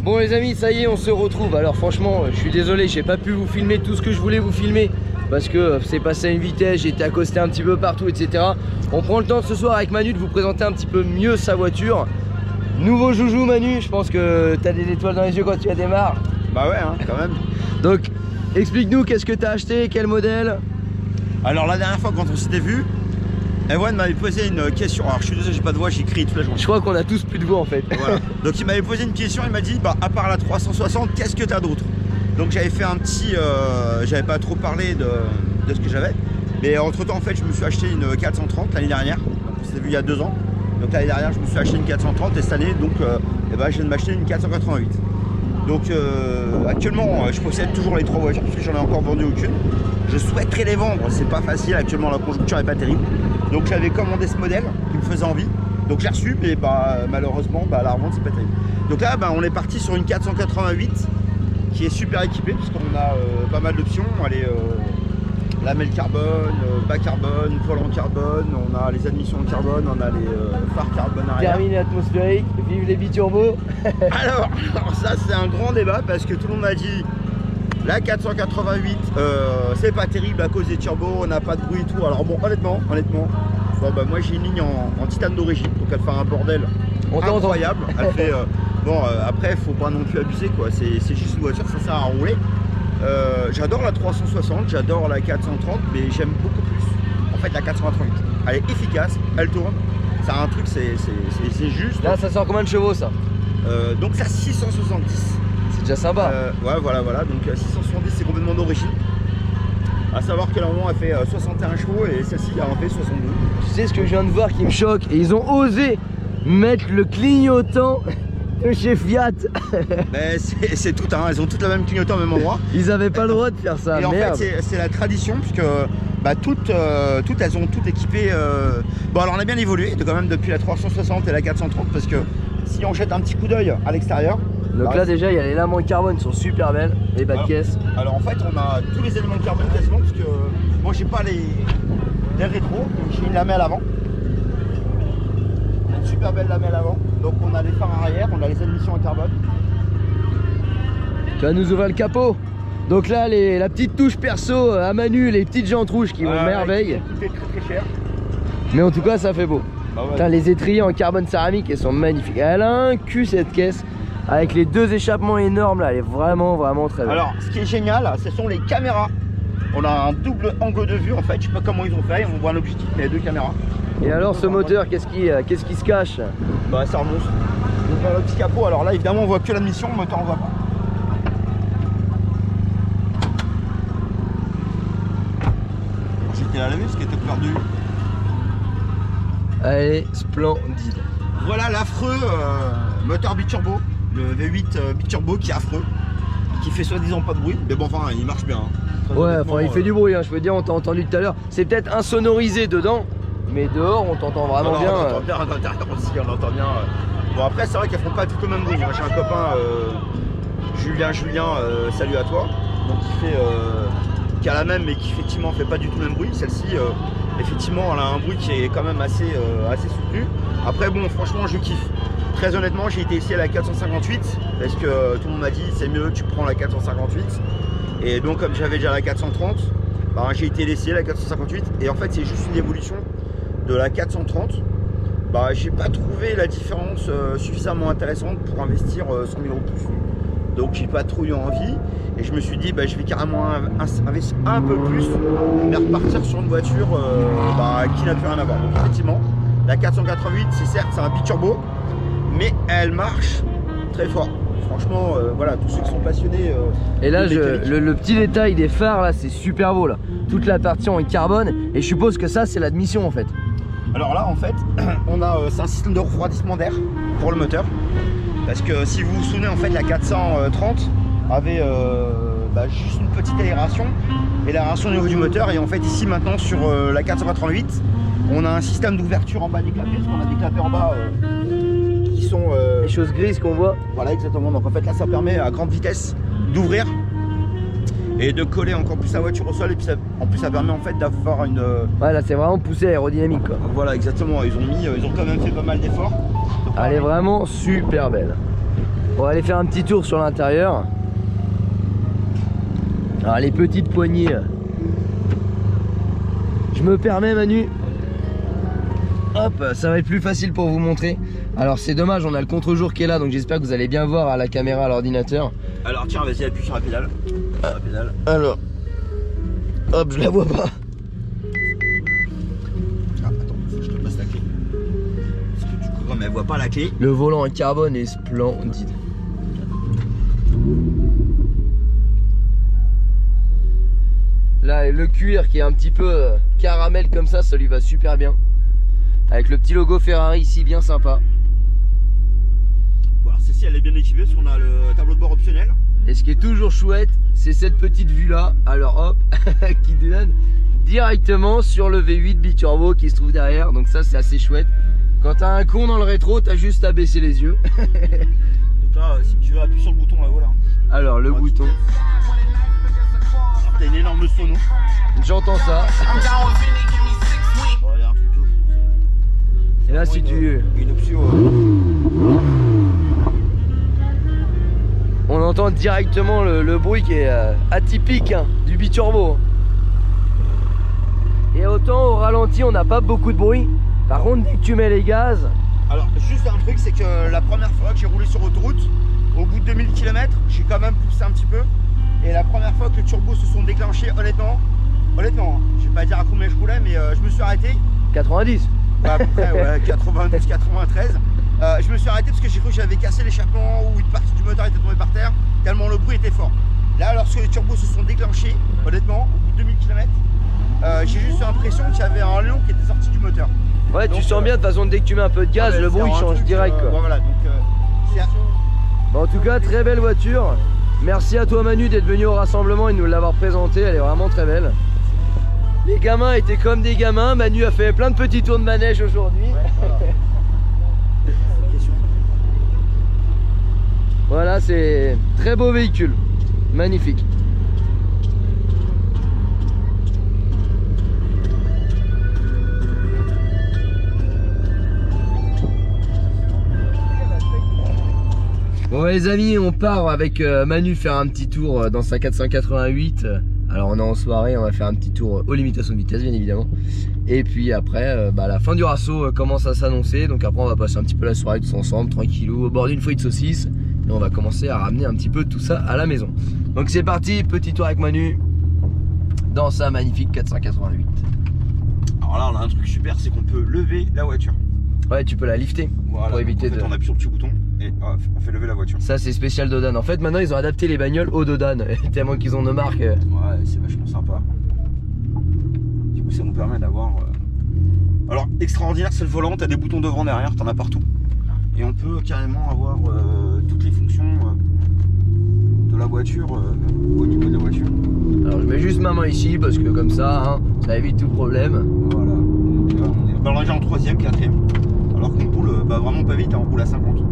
Bon les amis, ça y est, on se retrouve. Alors franchement, je suis désolé, j'ai pas pu vous filmer tout ce que je voulais vous filmer parce que c'est passé à une vitesse, j'ai été accosté un petit peu partout, etc. On prend le temps ce soir avec Manu de vous présenter un petit peu mieux sa voiture. Nouveau joujou Manu, je pense que t'as des étoiles dans les yeux quand tu la démarres. Bah ouais, hein, quand même. Donc explique-nous qu'est-ce que t'as acheté, quel modèle. Alors la dernière fois quand on s'était vu, Ewan m'avait posé une question. Alors je suis désolé, j'ai pas de voix, j'écris toute la journée. Je crois qu'on a tous plus de voix en fait. Voilà. Donc il m'avait posé une question, il m'a dit bah à part la 360, qu'est-ce que t'as d'autre? Donc j'avais fait un petit, j'avais pas trop parlé de ce que j'avais. Mais entre temps en fait je me suis acheté une 430 l'année dernière. Donc on s'était vu il y a 2 ans. Donc l'année dernière je me suis acheté une 430 et cette année donc je viens de m'acheter une 488. Donc actuellement je possède toujours les 3 voitures parce que j'en ai encore vendu aucune. Je souhaiterais les vendre, c'est pas facile, actuellement la conjoncture est pas terrible. Donc j'avais commandé ce modèle qui me faisait envie. Donc j'ai reçu mais malheureusement la revente c'est pas terrible. Donc là on est parti sur une 488 qui est super équipée puisqu'on a pas mal d'options. Elle est lamelle carbone, bas carbone, volant carbone, on a les admissions en carbone, on a les phares carbone arrière. Terminé atmosphérique, vive les biturbos. alors ça c'est un grand débat parce que tout le monde m'a dit la 488 c'est pas terrible à cause des turbos, on n'a pas de bruit et tout. Alors bon honnêtement bon, bah, moi j'ai une ligne en titane d'origine donc elle fait un bordel incroyable. Elle fait après faut pas non plus abuser quoi, c'est juste une voiture, ça sert à rouler. J'adore la 360, j'adore la 430 mais j'aime beaucoup plus en fait la 488. Elle est efficace, elle tourne, ça a un truc, c'est juste. Là ça sort combien de chevaux ça? Donc ça 670. C'est déjà sympa. Ouais voilà, donc 670 c'est complètement d'origine. À savoir que normalement elle fait 61 chevaux et celle-ci elle en fait 62. Tu sais ce que je viens de voir qui me choque, et ils ont osé mettre le clignotant de chez Fiat. C'est tout, hein. Elles ont toutes la même clignotant au même endroit. Ils avaient pas le droit de faire ça. Et en merde. fait c'est la tradition puisque toutes elles ont toutes équipé. Bon alors on a bien évolué quand même depuis la 360 et la 430 parce que si on jette un petit coup d'œil à l'extérieur. Donc là déjà il y a les lames en carbone qui sont super belles, les bas de caisse. Alors en fait on a tous les éléments de carbone quasiment parce que moi j'ai pas les rétros, j'ai une lamelle avant. On a une super belle lamelle avant. Donc on a les phares arrière, on a les admissions en carbone. Tu vas nous ouvrir le capot. Donc là la petite touche perso à Manu, les petites jantes rouges qui vont merveille. Ça coûtait très cher. Mais en tout cas ça fait beau. Bah ouais. Putain, les étriers en carbone céramique elles sont magnifiques. Elle a un cul cette caisse. Avec les 2 échappements énormes là, elle est vraiment très belle. Alors ce qui est génial, ce sont les caméras. On a un double angle de vue en fait, je sais pas comment ils ont fait, on voit un objectif mais il y a 2 caméras. Et alors ce moteur, qu'est-ce qui se cache? Bah ça remonte. Donc le petit capot, alors là évidemment on voit que l'admission, le moteur on voit pas. J'ai été la laver parce qu'elle était couverte de vue. Elle est splendide. Voilà l'affreux moteur biturbo, le V8 biturbo qui est affreux, qui fait soi-disant pas de bruit, mais bon enfin il marche bien. Hein. Ouais, enfin il fait du bruit, hein, je veux dire, on t'a entendu tout à l'heure. C'est peut-être insonorisé dedans, mais dehors on t'entend vraiment bien. On entend bien à l'intérieur aussi, on entend bien. Bon après c'est vrai qu'elles font pas tout le même bruit. Moi j'ai un copain Julien, salut à toi, donc qui a la même mais qui effectivement fait pas du tout le même bruit. Celle-ci effectivement elle a un bruit qui est quand même assez soutenu. Après bon franchement je kiffe. Très honnêtement j'ai été ici à la 458 parce que tout le monde m'a dit c'est mieux tu prends la 458. Et donc comme j'avais déjà la 430, j'ai été laissé la 458 et en fait c'est juste une évolution de la 430. J'ai pas trouvé la différence suffisamment intéressante pour investir 100 000 € plus. Donc j'ai pas trop eu envie et je me suis dit je vais carrément investir un peu plus mais repartir sur une voiture qui n'a plus rien à voir. Donc effectivement la 488 c'est un biturbo mais elle marche très fort. Franchement voilà, tous ceux qui sont passionnés et là le petit détail des phares là c'est super beau là. Toute la partie en carbone et je suppose que ça c'est l'admission en fait. Alors là en fait on a c'est un système de refroidissement d'air pour le moteur. Parce que si vous vous souvenez en fait la 430 avait juste une petite aération et l'aération au niveau du moteur et en fait ici maintenant sur la 488 on a un système d'ouverture en bas des clapets, parce qu'on a des clapets en bas qui sont les choses grises qu'on voit. Voilà exactement, donc en fait là ça permet à grande vitesse d'ouvrir et de coller encore plus la voiture au sol et puis en plus ça permet en fait d'avoir une... Ouais là c'est vraiment poussé aérodynamique quoi. Voilà exactement, ils ont quand même fait pas mal d'efforts. Elle est vraiment super belle. On va aller faire un petit tour sur l'intérieur. Alors les petites poignées. Je me permets Manu. Hop, ça va être plus facile pour vous montrer. Alors c'est dommage, on a le contre-jour qui est là, donc j'espère que vous allez bien voir à la caméra, à l'ordinateur. Alors tiens, vas-y, appuie sur la pédale. Alors, hop, je la vois pas. Ah, attends, faut que je te passe la clé. Parce que du coup, comme elle voit pas la clé. Le volant en carbone est splendide. Là, le cuir qui est un petit peu caramel comme ça lui va super bien. Avec le petit logo Ferrari ici, bien sympa. Bon, alors celle-ci, elle est bien équipée parce qu'on a le tableau de bord optionnel. Et ce qui est toujours chouette, c'est cette petite vue là, alors hop, qui donne directement sur le V8 biturbo qui se trouve derrière. Donc ça, c'est assez chouette. Quand t'as un con dans le rétro, t'as juste à baisser les yeux. Donc là, si tu veux appuyer sur le bouton, là, voilà. Alors, le bouton. Alors, t'as une énorme sono. J'entends ça. Bon, il y a un truc de fou. Et là, si tu... Une option. On entend directement le bruit qui est atypique hein, du biturbo. Et autant au ralenti, on n'a pas beaucoup de bruit. Par contre, dès que tu mets les gaz... Alors, juste un truc, c'est que la première fois que j'ai roulé sur autoroute, au bout de 2000 km, j'ai quand même poussé un petit peu. Et la première fois que les turbos se sont déclenchés, honnêtement, hein, je vais pas dire à combien je roulais, mais je me suis arrêté. 90. Ouais, à peu près, ouais, 92, 93. Je me suis arrêté parce que j'ai cru que j'avais cassé l'échappement ou une partie du moteur était tombée par terre, tellement le bruit était fort. Là, lorsque les turbos se sont déclenchés, honnêtement, au bout de 2000 km, j'ai juste l'impression qu'il y avait un lion qui était sorti du moteur. Ouais, donc, tu sens bien de toute façon, dès que tu mets un peu de gaz, ouais, le bruit change truc, direct. Quoi. Bon, voilà, donc Bon, en tout cas, très belle voiture. Merci à toi Manu d'être venu au rassemblement et de nous l'avoir présentée. Elle est vraiment très belle. Les gamins étaient comme des gamins. Manu a fait plein de petits tours de manège aujourd'hui. Ouais, Voilà, c'est très beau véhicule. Magnifique. Bon les amis, on part avec Manu faire un petit tour dans sa 488. Alors on est en soirée, on va faire un petit tour aux limitations de vitesse bien évidemment. Et puis après, la fin du rasso commence à s'annoncer. Donc après on va passer un petit peu la soirée tous ensemble, tranquillou, au bord d'une frite saucisse. Et on va commencer à ramener un petit peu tout ça à la maison. Donc c'est parti, petit tour avec Manu dans sa magnifique 488. Alors là on a un truc super, c'est qu'on peut lever la voiture. Ouais, tu peux la lifter Voilà, pour éviter en fait, de... on appuie sur le petit bouton et on fait lever la voiture. Ça c'est spécial Dodan. En fait maintenant ils ont adapté les bagnoles au Dodan. Tellement qu'ils ont nos marques. Ouais, c'est vachement sympa. Du coup ça nous permet d'avoir... Alors extraordinaire, c'est le volant, t'as des boutons devant, derrière, t'en as partout. Et on peut carrément avoir toutes les fonctions de la voiture au niveau de la voiture. Alors je mets juste ma main ici parce que comme ça, hein, ça évite tout problème. Voilà. Donc, là, on est déjà en 3ème, 4ème. Alors qu'on roule vraiment pas vite, hein, on roule à 50.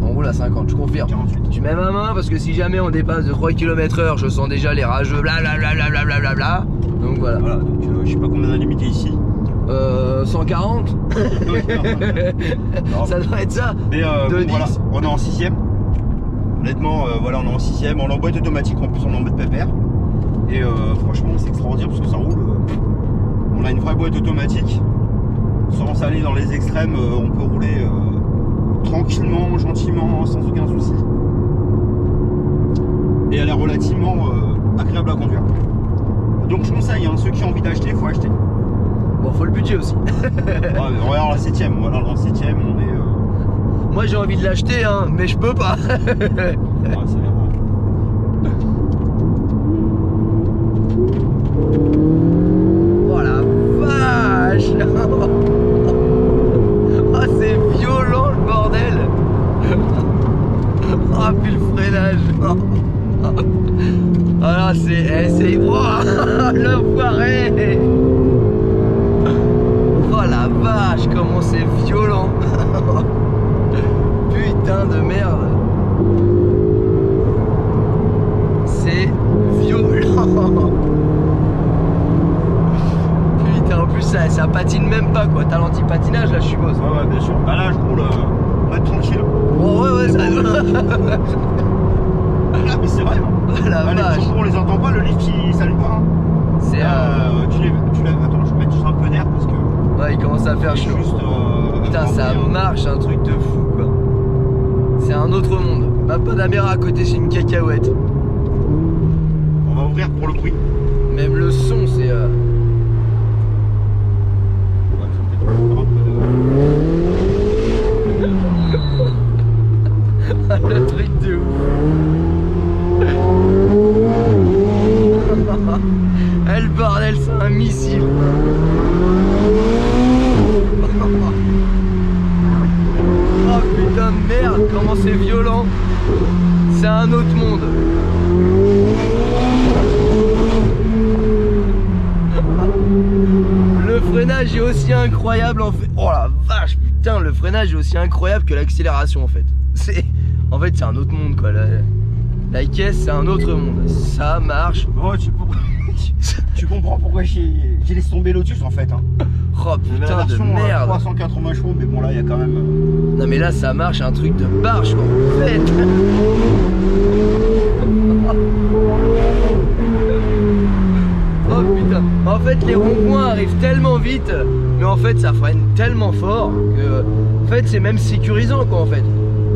On roule à 50, je confirme. 48. Tu mets ma main parce que si jamais on dépasse de 3 km/h, je sens déjà les rageux blablabla. Donc voilà. Voilà, donc je sais pas combien on a limité ici. 140. Non, Ça doit être ça. mais de bon, voilà, 10. on est en 6ème. Honnêtement, voilà, on est en 6ème. On est en boîte automatique, en plus on est en mode pépère. Et franchement, c'est extraordinaire parce que ça roule. On a une vraie boîte automatique. Sans aller dans les extrêmes, on peut rouler tranquillement, gentiment, sans aucun souci. Et elle est relativement agréable à conduire. Donc je conseille, hein, ceux qui ont envie d'acheter, il faut acheter. Bon, faut le budget aussi. Ouais, mais on est dans la 7ème, voilà, dans la 7ème, on est... Moi j'ai envie de l'acheter, hein, mais je peux pas. Ouais, ça viendra. Oh la vache. Oh c'est violent le bordel. Oh puis le freinage. Ah là c'est... Oh, l'enfoiré. Oh la vache, comment c'est violent. Putain de merde. C'est violent. Putain, en plus ça patine même pas quoi. T'as l'anti-patinage là je suppose. Ouais, bien sûr. Bah là je roule mode tranquille. Oh ouais, ça Ah, mais c'est vrai. Hein. La Les vache. gens, on les entend pas, le lift il s'allume pas. Hein. C'est Attends, je vais mettre juste un peu d'air parce que. Ouais, il commence à faire chaud. Juste, Putain, ça marche, un truc de fou quoi. C'est un autre monde. Ma Panamera à côté, c'est une cacahuète. On va ouvrir pour le bruit. Même le son, c'est. Ouais, ça peut-être faire un peu de. Le truc de ouf. Eh, le bordel, c'est un missile. Oh putain de merde, comment c'est violent. C'est un autre monde. Le freinage est aussi incroyable en fait. Oh la vache, putain, le freinage est aussi incroyable que l'accélération en fait. En fait, c'est un autre monde quoi. La caisse, c'est un autre monde. Ça marche. Oh, tu comprends pourquoi j'ai laissé tomber Lotus en fait. Hein. Oh putain la de version, merde. 380 chevaux, mais bon là, il y a quand même. Non mais là, ça marche, un truc de barge quoi. En fait. Oh putain. En fait, les ronds-points arrivent tellement vite, mais en fait, ça freine tellement fort que, en fait, c'est même sécurisant quoi en fait.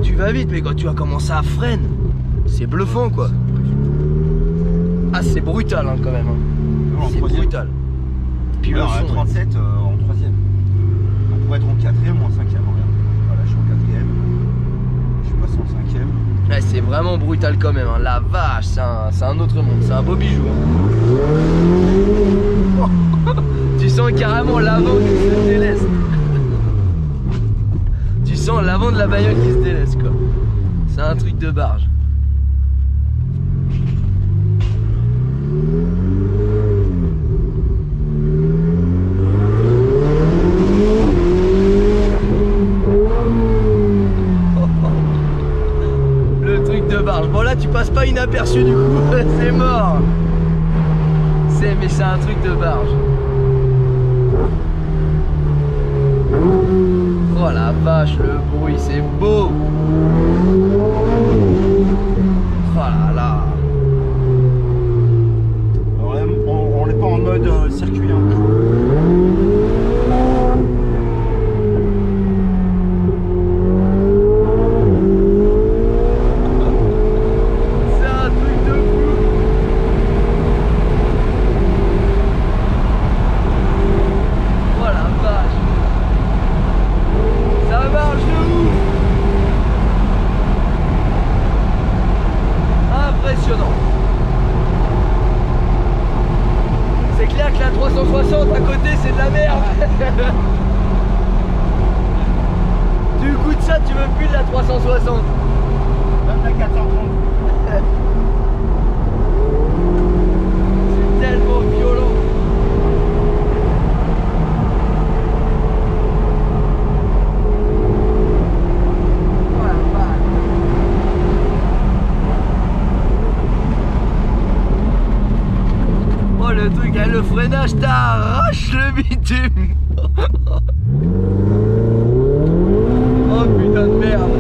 Tu vas vite, mais quand tu vas commencer à freiner, c'est bluffant quoi. Ah, c'est brutal hein, quand même. Hein. C'est brutal. Puis alors, le son, 37 en 3ème. On pourrait être en 4ème ou en 5ème. Regarde. Voilà, je suis en 4ème. Je suis passé en 5ème. ouais, c'est vraiment brutal quand même. Hein. La vache, c'est un autre monde. C'est un beau bijou. Hein. Tu sens carrément l'avant qui se délaisse. Tu sens l'avant de la bagnole qui se délaisse quoi. C'est un truc de barge. Le truc de barge. Bon là tu passes pas inaperçu du coup. C'est mort. Mais c'est un truc de barge. Oh la vache, le bruit, c'est beau. Oh là là. Alors là, on n'est pas en mode circuit. Hein. C'est un truc de fou. Oh la vache. Ça marche de ouf. Impressionnant. C'est clair que la 360 à côté c'est de la merde. Tu goûtes ça, tu veux plus de la 360. Même la 430. C'est tellement violent. Oh la vache. Oh le truc, le freinage t'arrache le bitume. Oh putain de merde.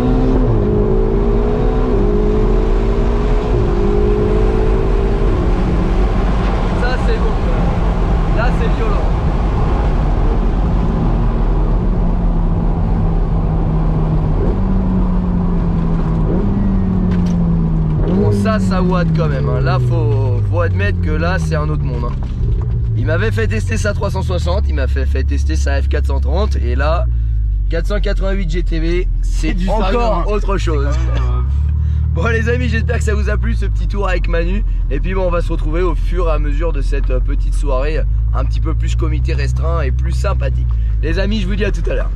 Ça c'est bon. Là c'est violent. Bon ça watt quand même. Hein. Là faut admettre que là c'est un autre monde. Hein. Il m'avait fait tester sa 360, il m'a fait tester sa F430 et là 488 GTB c'est encore autre chose. Bon les amis, j'espère que ça vous a plu ce petit tour avec Manu. Et puis bon, on va se retrouver au fur et à mesure de cette petite soirée un petit peu plus comité restreint et plus sympathique. Les amis, je vous dis à tout à l'heure.